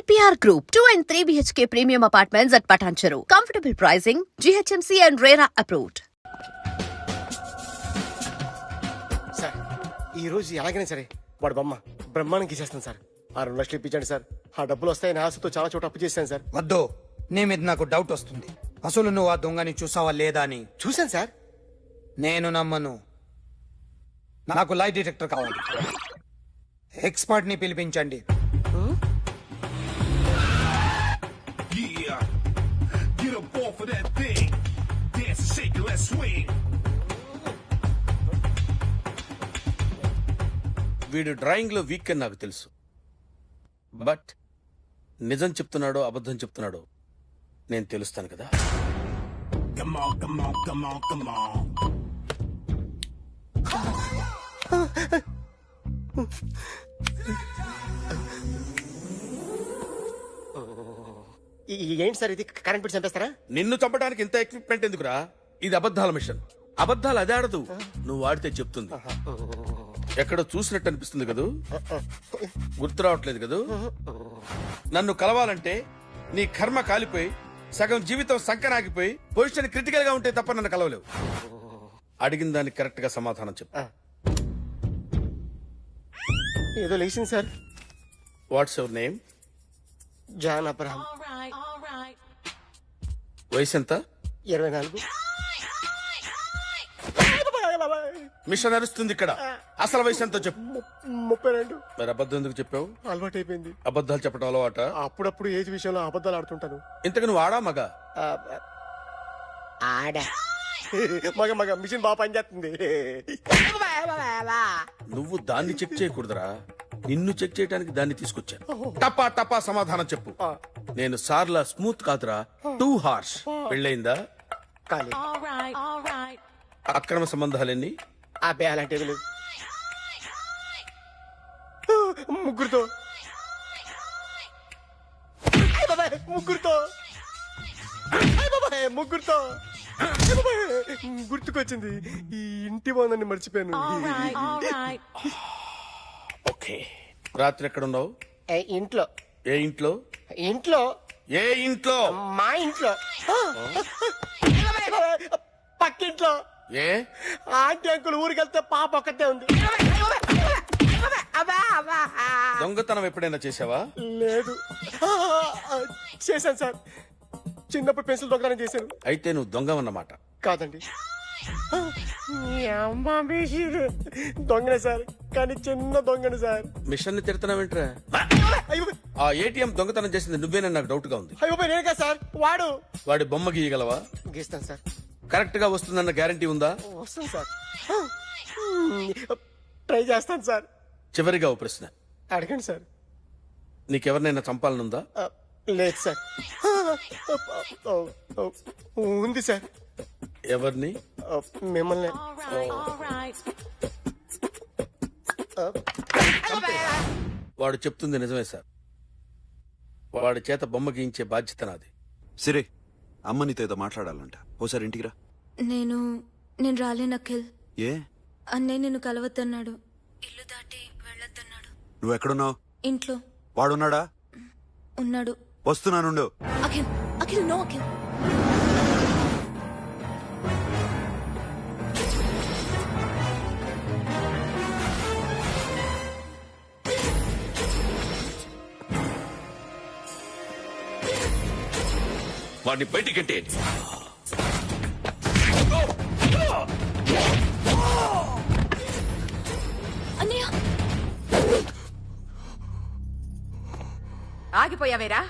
EPR Group, 2 and 3 BHK premium apartments at Patancheru. Comfortable pricing, GHMC and RERA approved. Sir ఈ రోజు ఎలాగైనా సరే వాడు బొమ్మ బ్రహ్మాండం గీసేస్తాను సార్. 6 లక్షలు ఇప్పించండి సార్. ఆ డబ్బులు వస్తాయని ఆశతో చాలా చోట అప్పు చేశాను సార్. వద్దు, నీ మీద నాకు డౌట్ వస్తుంది. అసలు నువ్వు ఆ దొంగని చూసావా లేదా అని. చూశాను సార్. నేను నమ్మను. నాకు లై డిటెక్టర్ కావాలి. ఎక్స్పర్ట్ ని పిలిపించండి. Yeah, get up off of that thing. Dance and shake it, let's swing. వీడు డ్రాయింగ్ లో వీక్ అని నాకు తెలుసు. బట్ నిజం చెప్తున్నాడో అబద్ధం చెప్తున్నాడో నేను తెలుస్తాను కదా. Come on, come on, come on, come on. ఏంటి సార్ ఇది? కరెంట్ బిల్ చంపేస్తారా? నిన్ను చంపడానికి ఇంత ఎక్విప్మెంట్ ఎందుకురా? ఇది అబద్ధాల మిషన్. అబద్ధాలు అదే ఆడదు, నువ్వు వాడితే చెప్తుంది. ఎక్కడో చూసినట్టు అనిపిస్తుంది కదూ, గుర్తు రావట్లేదు కదూ. నన్ను కలవాలంటే నీ కర్మ కాలిపోయి సగం జీవితం సంకనాగిపోయి పొజిషన్ క్రిటికల్ గా ఉంటే తప్ప నన్ను కలవలేవు. అడిగిన దానికి కరెక్ట్ గా సమాధానం చెప్పు. ఏదో లేచింది sir. What's your name? John Abraham. వయసు ఎంత? 24. మిషన్ నడుస్తుంది ఇక్కడ. అసలు వయసు ఎంతో చెప్పు. 32. మరి అబద్ధం ఎందుకు చెప్పావు? అలవాటు అయిపోయింది. అబద్ధాలు చెప్పడం అలవాట? అప్పుడప్పుడు ఏజ్ విషయంలో అబద్ధాలు ఆడుతుంటాను. ఇంతకు నువ్వు ఆడా మగ? ఆడా. మగ మగ మిషన్ బాగా పనిచేస్తుంది. నువ్వు దాన్ని చెక్ చేయకూడదురా, నిన్ను చెక్ చేయడానికి దాన్ని తీసుకొచ్చాను. టపా టపా సమాధానం చెప్పు. నేను సార్లా స్మూత్ కాదురా, టూ హార్ష్. పెళ్ళయిందా? కానీ అక్రమ సంబంధాలెన్ని? అబ్బాయి అలాంటివి లేవు. ముగ్గురుతో ముగ్గురుతో ముగ్గురుతో గుర్తుకొచ్చింది. ఈ ఇంటి బాగుందని మర్చిపోయాను. ఓకే, రాత్రి ఎక్కడ ఉన్నావు? ఇంట్లో. ఏ ఇంట్లో? ఇంట్లో. ఏ ఇంట్లో? మా ఇంట్లో. పక్కింట్లో. ఏ ఆంటీ అంకుల్ ఊరికి వెళ్తే పాప ఒక్కతే ఉంది. దొంగతనం ఎప్పుడైనా చేసావా? లేదు. చేశాను సార్. చిన్నప్పుడు పెన్సిల్ దొంగతనం చేశాను. అయితే నువ్వు దొంగవన్నమాట. కాదండి, దొంగనే సార్, కానీ చిన్న దొంగనే సార్. మిషన్ ని తిడుతున్నావేంట్రా? అయ్యో ఆ ఏటీఎం దొంగతనం చేసింది నువ్వేనని నాకు డౌట్ గా ఉంది. అయ్యో నేను కదా సార్. వాడి బొమ్మ గీయగలవా? గీస్తాను సార్. కరెక్ట్ గా వస్తుందన్న గ్యారంటీ ఉందా? వస్తాను సార్. ట్రై చేస్తాను సార్. చివరిగా ఓ ప్రశ్న అడగండి సార్. నీకెవరినైనా చంపాలనుందా? లేదు సార్. ఉంది సార్. ఎవరిని? మిమ్మల్ని. వాడు చెప్తుంది నిజమే సార్. వాడి చేత బొమ్మ గీయించే బాధ్యత నాది. సిరే, అమ్మ నీతో ఏదో మాట్లాడాలంట. ఓసారి ఇంటికి రా. నేను రాలేను అఖిల్. ఏ? అన్నయ్య నిన్ను కలవద్దన్నాడు. ఇల్లు దాటి వెళ్ళొద్దన్నాడు. నువ్వు ఎక్కడున్నావు? ఇంట్లో. వాడున్నాడా? ఉన్నాడు. వస్తున్నానుండు. అఖిల్ అఖిల్ నో అఖిల్. వాడిని బయటికంటే అన్నయ్య. ఆగిపోయావేరా?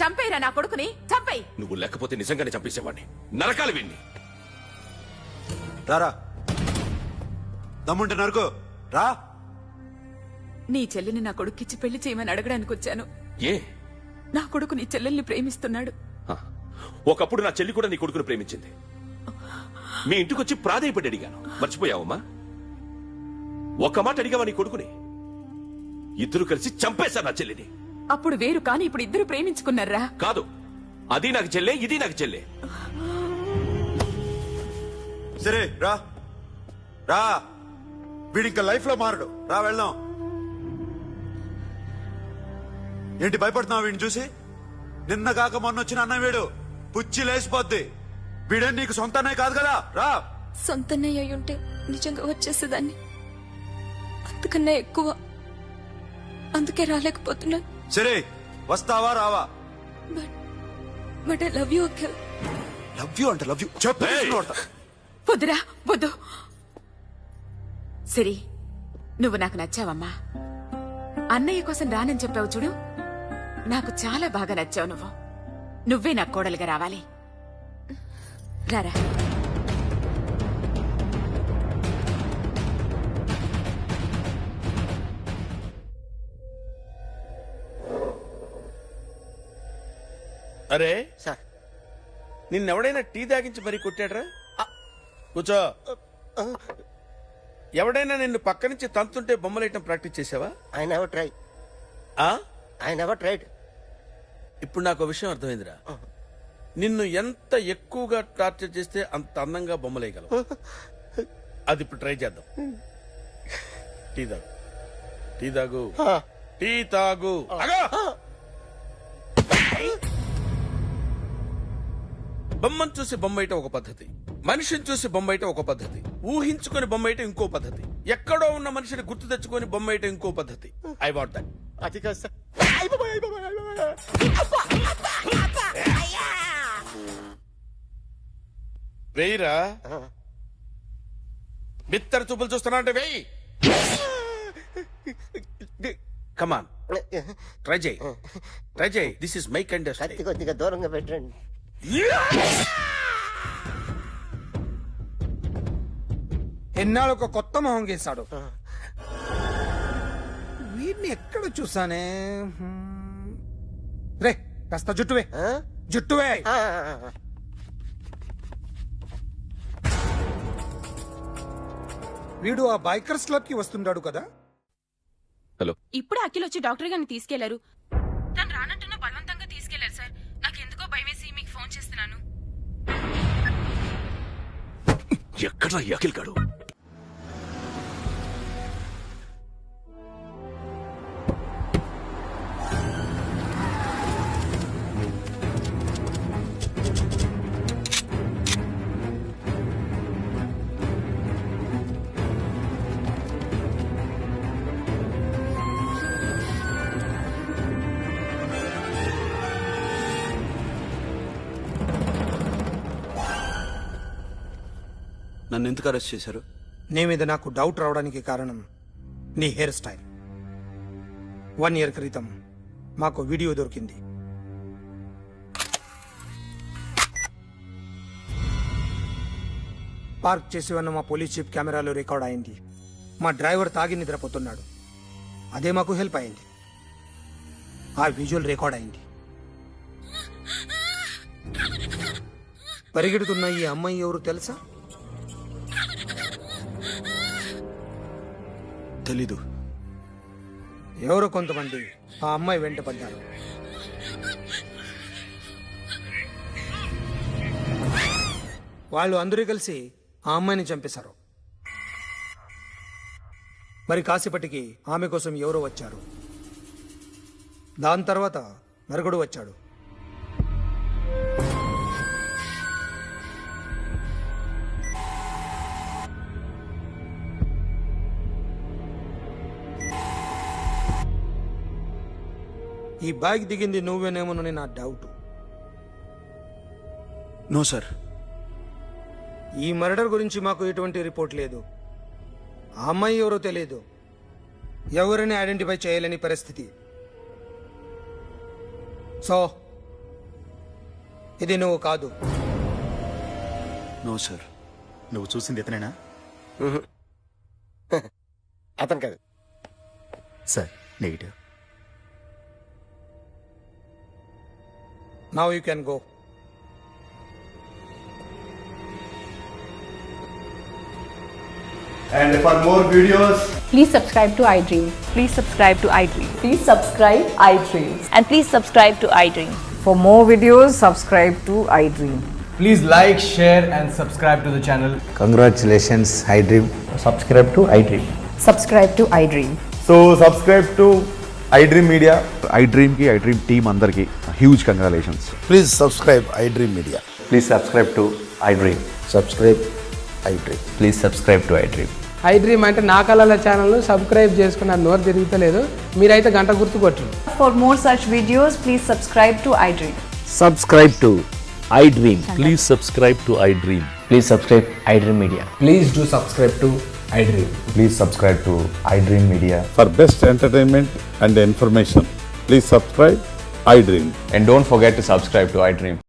చంపేరా నా కొడుకుని, చంపేయి. నువ్వు లేకపోతే నిజంగానే చంపేసేవాడిని. నరకాలి విన్ని. రారా, దమ్ముంటే నరుకు రా. నీ చెల్లిని నా కొడుక్కిచ్చి పెళ్లి చేయమని అడగడానికి వచ్చాను. ఏ? నా కొడుకు నీ చెల్లెల్ని ప్రేమిస్తున్నాడు. ఒకప్పుడు నా చెల్లి కూడా నీ కొడుకును ప్రేమించింది. మీ ఇంటికొచ్చి ప్రాధేయపడి అడిగాను, మర్చిపోయావమ్మా? ఒక్క మాట అడిగావా నీ కొడుకుని? ఇద్దరు కలిసి చంపేశారు నా చెల్లిని. అప్పుడు వేరు, కానీ ఇప్పుడు ఇద్దరు ప్రేమించుకున్నారా? కాదు, అది నాకు చెల్లె, ఇది నాకు చెల్లె. సరే రా రా, వీడింకా లైఫ్ లో మారడు. రా వెళ్దాం. ఏంటి భయపడుతున్నావు వీడిని చూసి? నిన్న కాక మొన్న వచ్చిన అన్న వీడు పుచ్చి లేచిపోద్ది. వీడే నీకు సొంతనే కాదు కదా. రా. సొంతన్నయ్య అయి ఉంటే నిజంగా వచ్చేసేదాన్ని. అంతకన్నా ఎక్కువ. అందుకే రాలేకపోతున్నాను. సరే వస్తావా రావా? But I love you Akhil. Love you అంటే లవ్ యూ చెప్పు. వద్దురా వద్దు. సిరి, నువ్వు నాకు నచ్చావమ్మా. అన్నయ్య కోసం రానని చెప్పావు చూడు, నాకు చాలా బాగా నచ్చావు నువ్వు. నువ్వే నాకు కోడలుగా రావాలి. రారా. అరే సార్ నిన్నెవడైనా టీ తాగించి మరీ కొట్టాడ్రా? కూర్చో. ఎవడైనా నిన్ను పక్క నుంచి తంతుంటే బొమ్మలేయటం ప్రాక్టీస్ చేసావా? I never try. I never tried. ఇప్పుడు నాకు విషయం అర్థమైందిరా. నిన్ను ఎంత ఎక్కువగా టార్చర్ చేస్తే అంత అందంగా బొమ్మలేయగలవు. అది ఇప్పుడు ట్రై చేద్దాం. టీ తాగు, టీ తాగు, టీ తాగు. ఆగు! బొమ్మను చూసి బొమ్మేయటం ఒక పద్ధతి, మనిషిని చూసి బొమ్మేయటం ఒక పద్ధతి, ఊహించుకొని బొమ్మేయటం ఇంకో పద్ధతి, ఎక్కడో ఉన్న మనిషిని గుర్తు తెచ్చుకొని బొమ్మేయటం ఇంకో పద్ధతి. I want that. అది కాదు సార్. వెయ్యిరా. బిత్తర చూపులు చూస్తున్నా అంటే వెయ్యి. కమాన్, ట్రై చేయి, ట్రై చేయి. This is my kind of కత్తి కొద్దిగా దూరంగా పెట్టండి. ఎన్నాళ్ళు ఒక కొత్త మొహం గీశాడు. వీడిని ఎక్కడ చూసానే? రే కాస్త జుట్టువే, జుట్టువే. వీడు ఆ బైకర్స్ క్లబ్ కి వస్తుంటాడు కదా. ఇప్పుడు అఖిల్ వచ్చి డాక్టర్ గారిని తీసుకెళ్లారు. తను రానంటున్నా బలవంతంగా తీసుకెళ్లారు సార్. నాకెందుకో భయమేసి మీకు ఫోన్ చేస్తున్నాను. ఎక్కడ అఖిల్ గాడు? నన్ను ఎందుకు అరెస్ట్ చేశారు? నీ మీద నాకు డౌట్ రావడానికి కారణం నీ హెయిర్ స్టైల్. 1 year క్రితం మాకు వీడియో దొరికింది. పార్క్ చేసి ఉన్న మా పోలీస్ జీప్ కెమెరాలో రికార్డ్ అయింది. మా డ్రైవర్ తాగి నిద్రపోతున్నాడు. అదే మాకు హెల్ప్ అయింది. ఆ విజువల్ రికార్డ్ అయింది. పరిగెడుతున్న ఈ అమ్మాయి ఎవరు తెలుసా? తెలీదు. ఎవరో కొంతమంది ఆ అమ్మాయి వెంట పడ్డారు. వాళ్ళు అందరూ కలిసి ఆ అమ్మాయిని చంపేశారు. మరి కాసేపటికి ఆమె కోసం ఎవరో వచ్చారు. దాని తర్వాత నరకుడు వచ్చాడు. ఈ బ్యాగ్ దిగింది నువ్వేనేమోనని నా డౌట్. No sir. ఈ మర్డర్ గురించి మాకు ఎటువంటి రిపోర్ట్ లేదు. ఆ అమ్మాయి ఎవరో తెలియదు. ఎవరిని ఐడెంటిఫై చేయలేని పరిస్థితి. సో ఇది నువ్వు కాదు. No sir. నువ్వు చూసింది ఇతనేనా? అతను కాదు సార్. Negative. Now you can go. And for more videos, please subscribe to iDream. Please subscribe to iDream. Please subscribe iDream. And please subscribe to iDream. For more videos, subscribe to iDream. please like, share and subscribe to the channel. IDream media, iDream team అందరికి huge congratulations. Please subscribe iDream media. Please subscribe to iDream. Subscribe iDream. Please subscribe to iDream. IDream అంటే నా కళల channel subscribe చేసుకున్న నోరు తిరుగుతలేదు, మీరైతే గంట గుర్తు కొట్టు. For more such videos, please subscribe to iDream. Subscribe to iDream. Please subscribe to iDream. Please subscribe iDream Media. Please do subscribe to iDream. Please subscribe to iDream Media. For best entertainment and information, please subscribe iDream. And don't forget to subscribe to iDream.